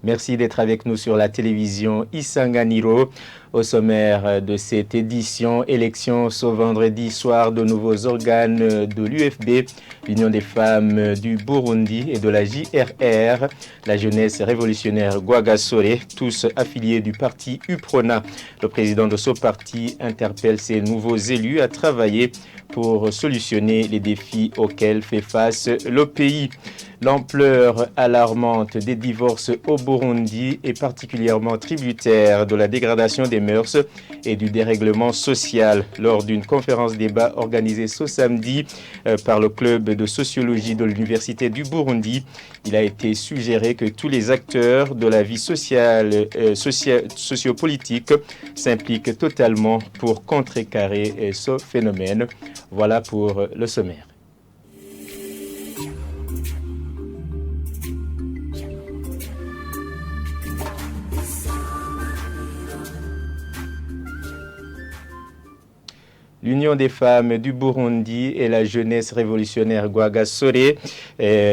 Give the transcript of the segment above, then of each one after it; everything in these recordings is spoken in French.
Merci d'être avec nous sur la télévision Isanganiro. Au sommaire de cette édition, élection ce vendredi soir de nouveaux organes de l'UFB, l'Union des femmes du Burundi et de la JRR, la jeunesse révolutionnaire Rwagasore, tous affiliés du parti UPRONA. Le président de ce parti interpelle ces nouveaux élus à travailler pour solutionner les défis auxquels fait face le pays. L'ampleur alarmante des divorces au Burundi est particulièrement tributaire de la dégradation des mœurs et du dérèglement social. Lors d'une conférence débat organisée ce samedi par le club de sociologie de l'Université du Burundi, il a été suggéré que tous les acteurs de la vie sociopolitique s'impliquent totalement pour contrecarrer ce phénomène. Voilà pour le sommaire. L'Union des femmes du Burundi et la jeunesse révolutionnaire Rwagasore,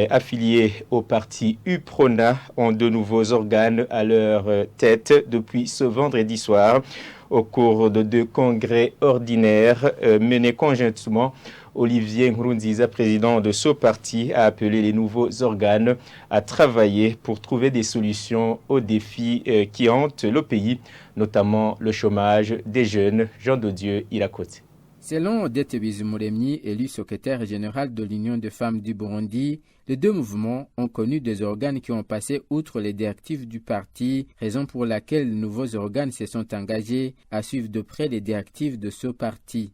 affiliées au parti UPRONA, ont de nouveaux organes à leur tête depuis ce vendredi soir. Au cours de 2 congrès ordinaires menés conjointement, Olivier Nkurunziza, président de ce parti, a appelé les nouveaux organes à travailler pour trouver des solutions aux défis qui hantent le pays, notamment le chômage des jeunes. Jean de Dieu Irakote. Selon Odette Bizumuremyi, élu secrétaire général de l'Union des femmes du Burundi, les 2 mouvements ont connu des organes qui ont passé outre les directives du parti, raison pour laquelle les nouveaux organes se sont engagés à suivre de près les directives de ce parti.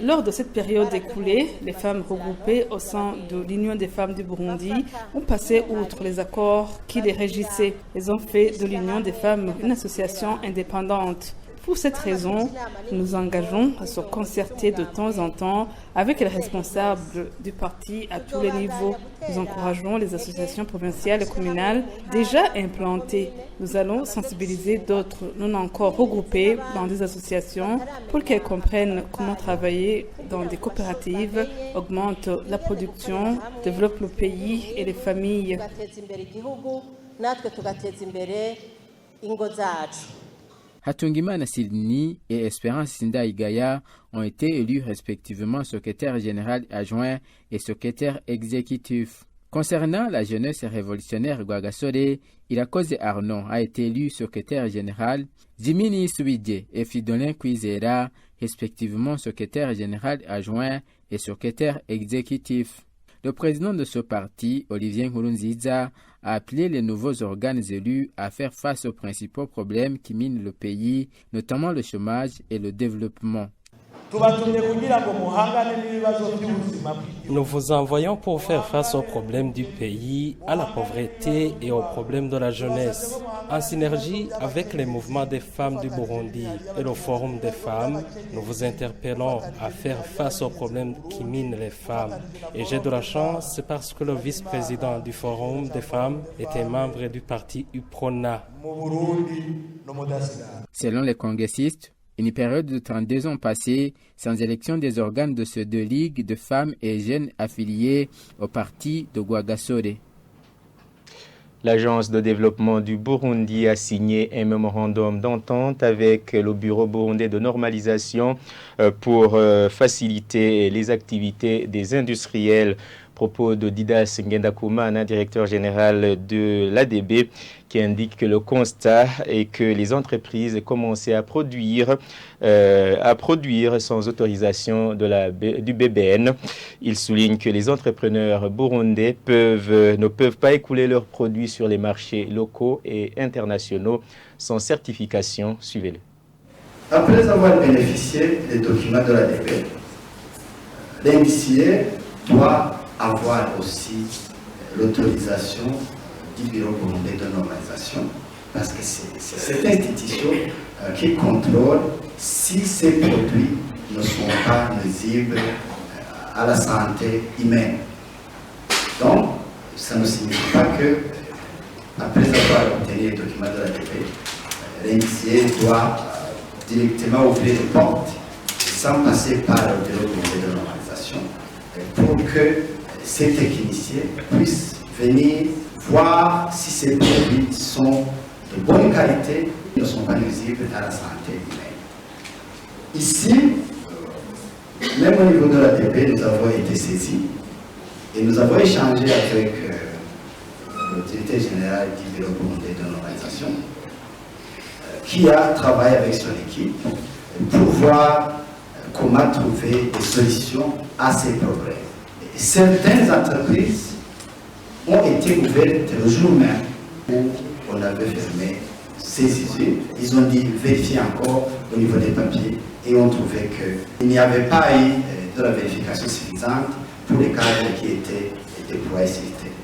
Lors de cette période écoulée, les femmes regroupées au sein de l'Union des femmes du Burundi ont passé outre les accords qui les régissaient. Elles ont fait de l'Union des femmes une association indépendante. Pour cette raison, nous nous engageons à se concerter de temps en temps avec les responsables du parti à tous les niveaux. Nous encourageons les associations provinciales et communales déjà implantées. Nous allons sensibiliser d'autres non encore regroupées dans des associations pour qu'elles comprennent comment travailler dans des coopératives, augmente la production, développe le pays et les familles. Hatungimana Silini et Espérance Sindaïgaya ont été élus respectivement secrétaire général adjoint et secrétaire exécutif. Concernant la jeunesse révolutionnaire Rwagasore, Irakoze Arnon a été élu secrétaire général, Jimini Suidje et Fridolin Kwizera respectivement secrétaire général adjoint et secrétaire exécutif. Le président de ce parti, Olivier Nkurunziza, a appelé les nouveaux organes élus à faire face aux principaux problèmes qui minent le pays, notamment le chômage et le développement. Nous vous envoyons pour faire face aux problèmes du pays, à la pauvreté et aux problèmes de la jeunesse. En synergie avec les mouvements des femmes du Burundi et le Forum des femmes, nous vous interpellons à faire face aux problèmes qui minent les femmes. Et j'ai de la chance parce que le vice-président du Forum des femmes était membre du parti UPRONA. Selon les congressistes, une période de 32 ans passée sans élection des organes de ces 2 ligues de femmes et jeunes affiliés au parti de Rwagasore. L'Agence de développement du Burundi a signé un mémorandum d'entente avec le Bureau burundais de normalisation pour faciliter les activités des industriels. Propos de Didas Ngendakumana, directeur général de l'ADB, qui indique que le constat est que les entreprises commençaient à produire sans autorisation du BBN. Il souligne que les entrepreneurs burundais ne peuvent pas écouler leurs produits sur les marchés locaux et internationaux sans certification. Suivez-le. Après avoir bénéficié des documents de l'ADB, l'initié doit avoir aussi l'autorisation du Bureau burundais de normalisation, parce que c'est cette institution qui contrôle si ces produits ne sont pas nuisibles à la santé humaine. Donc, ça ne signifie pas que, après avoir obtenu les documents de l'ADB, l'initié doit directement ouvrir les portes sans passer par le Bureau burundais de normalisation pour que ces techniciens puissent venir voir si ces produits sont de bonne qualité et ne sont pas nuisibles à la santé humaine. Ici, même au niveau de la l'ADB, nous avons été saisis et nous avons échangé avec l'autorité générale du bureau burundais de l'organisation qui a travaillé avec son équipe pour voir comment trouver des solutions à ces problèmes. Et certaines entreprises ont été ouvertes le jour même où on avait fermé ces usines. Ils ont dit vérifier encore au niveau des papiers et ont trouvé qu'il n'y avait pas eu de la vérification suffisante pour les cadres qui étaient déployés sur le terrain.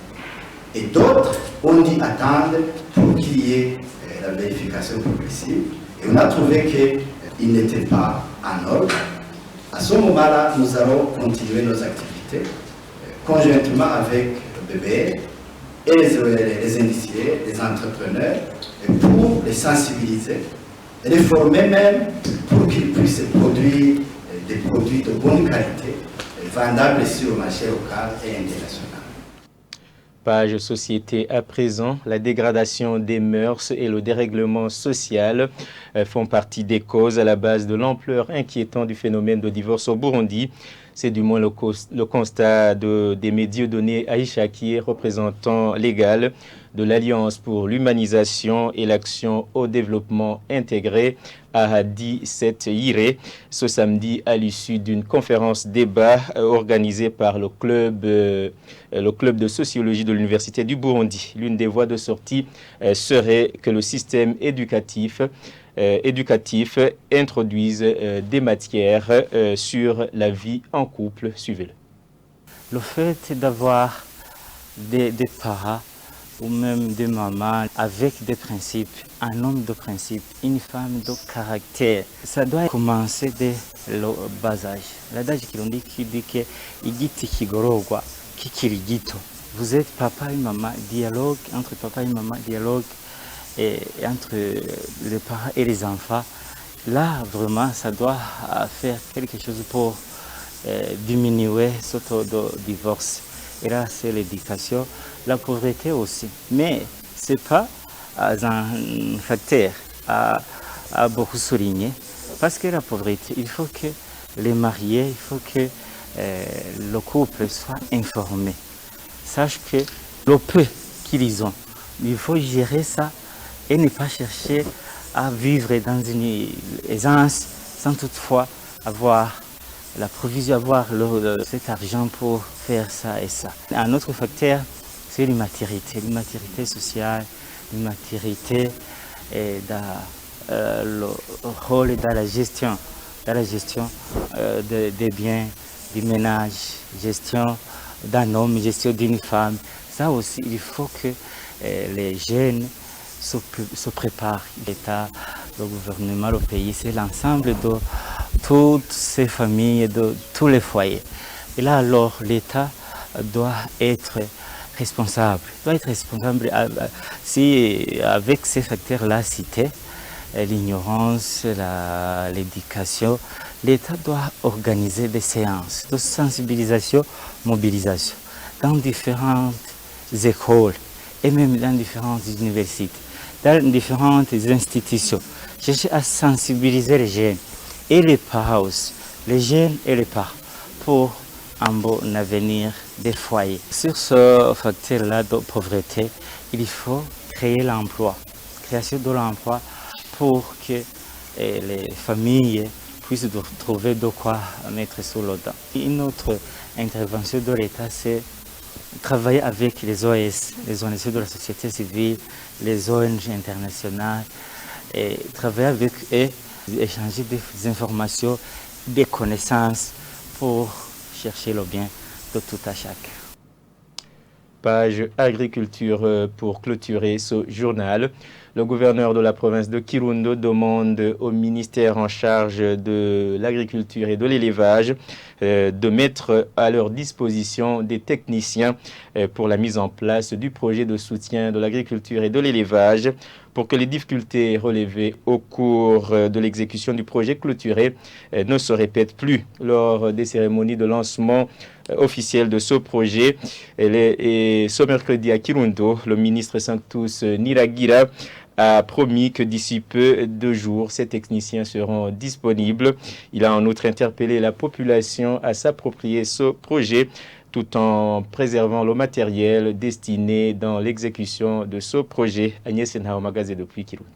Et d'autres ont dit attendre pour qu'il y ait la vérification progressive. Et on a trouvé qu'il n'était pas en ordre. À ce moment-là, nous allons continuer nos activités conjointement avec le BBR et les industriels, les entrepreneurs, pour les sensibiliser, les former même pour qu'ils puissent produire des produits de bonne qualité, vendables sur le marché local et international. Page société à présent, la dégradation des mœurs et le dérèglement social font partie des causes à la base de l'ampleur inquiétante du phénomène de divorce au Burundi. C'est du moins le constat des médias donnés à Ishaki, représentant légal de l'Alliance pour l'humanisation et l'action au développement intégré à 17 Yiré ce samedi à l'issue d'une conférence débat organisée par le club de sociologie de l'Université du Burundi. L'une des voies de sortie serait que le système éducatif introduise des matières sur la vie en couple. Suivez-le. Le fait d'avoir des parents ou même des mamans avec des principes, un homme de principes, une femme de caractère, ça doit commencer dès le bas âge. L'adage qui dit que igiti kigorogwa kikiri gito. Vous êtes papa et maman, dialogue entre papa et maman, dialogue et entre les parents et les enfants. Là, vraiment, ça doit faire quelque chose pour diminuer ce taux de divorce. Et là, c'est l'éducation, la pauvreté aussi. Mais ce n'est pas un facteur à beaucoup souligner. Parce que la pauvreté, il faut que les mariés, il faut que le couple soit informé. Sache que le peu qu'ils ont, il faut gérer ça et ne pas chercher à vivre dans une aisance sans toutefois avoir la provision, avoir cet argent pour faire ça et ça. Un autre facteur, c'est l'immaturité sociale, l'immaturité dans le rôle dans la gestion des biens, du ménage, gestion d'un homme, gestion d'une femme. Ça aussi, il faut que les jeunes se préparent. L'État, le gouvernement, le pays, c'est l'ensemble de toutes ces familles, de tous les foyers. Et là, alors, l'État doit être responsable. Si avec ces facteurs-là cités, l'ignorance, l'éducation, l'État doit organiser des séances de sensibilisation, mobilisation dans différentes écoles et même dans différentes universités, dans différentes institutions. Chercher à sensibiliser les jeunes et les parents aussi, les jeunes et les parents, pour un bon avenir des foyers. Sur ce facteur-là de pauvreté, il faut créer l'emploi, création de l'emploi pour que les familles puissent trouver de quoi mettre sous le dent. Une autre intervention de l'État, c'est travailler avec les OS, les organisations de la société civile, les ONG internationales, et travailler avec eux, échanger des informations, des connaissances pour chercher le bien de tout à chacun. Page agriculture pour clôturer ce journal. Le gouverneur de la province de Kirundo demande au ministère en charge de l'agriculture et de l'élevage de mettre à leur disposition des techniciens pour la mise en place du projet de soutien de l'agriculture et de l'élevage pour que les difficultés relevées au cours de l'exécution du projet clôturé ne se répètent plus lors des cérémonies de lancement officiel de ce projet. Et ce mercredi à Kirundo, le ministre Sanctus Niragira a promis que d'ici peu de jours, ces techniciens seront disponibles. Il a en outre interpellé la population à s'approprier ce projet tout en préservant le matériel destiné dans l'exécution de ce projet. Agnès Nhaomagaze depuis Kirundo.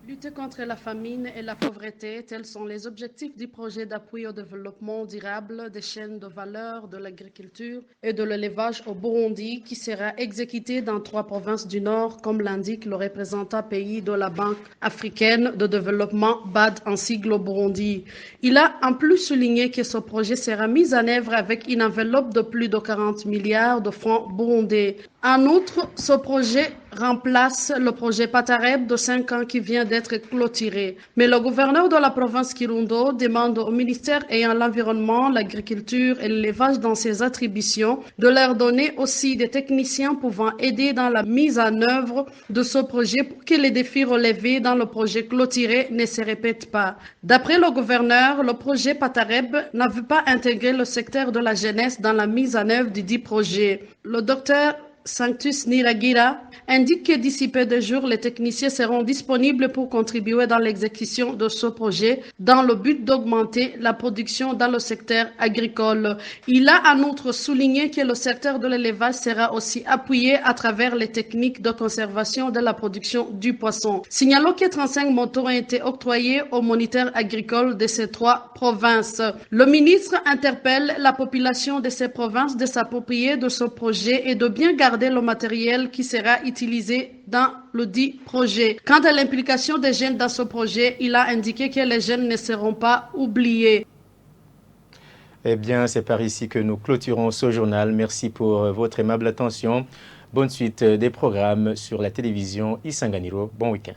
Lutter contre la famine et la pauvreté, tels sont les objectifs du projet d'appui au développement durable des chaînes de valeur de l'agriculture et de l'élevage au Burundi, qui sera exécuté dans 3 provinces du Nord, comme l'indique le représentant pays de la Banque africaine de développement BAD, en sigle au Burundi. Il a en plus souligné que ce projet sera mis en œuvre avec une enveloppe de plus de 40 milliards de francs burundais. En outre, ce projet remplace le projet Patareb de 5 ans qui vient d'être clôturé. Mais le gouverneur de la province Kirundo demande au ministère ayant l'environnement, l'agriculture et l'élevage dans ses attributions de leur donner aussi des techniciens pouvant aider dans la mise en œuvre de ce projet pour que les défis relevés dans le projet clôturé ne se répètent pas. D'après le gouverneur, le projet Patareb n'avait pas intégré le secteur de la jeunesse dans la mise en œuvre du dit projet. Le docteur Sanctus Niragira indique que d'ici peu de jours, les techniciens seront disponibles pour contribuer dans l'exécution de ce projet dans le but d'augmenter la production dans le secteur agricole. Il a en outre souligné que le secteur de l'élevage sera aussi appuyé à travers les techniques de conservation de la production du poisson. Signalons que 35 motos ont été octroyés aux moniteurs agricoles de ces 3 provinces. Le ministre interpelle la population de ces provinces de s'approprier de ce projet et de bien garder le matériel qui sera utilisé dans le dit projet. Quant à l'implication des jeunes dans ce projet, il a indiqué que les jeunes ne seront pas oubliés. Eh bien, c'est par ici que nous clôturons ce journal. Merci pour votre aimable attention. Bonne suite des programmes sur la télévision Isanganiro. Bon week-end.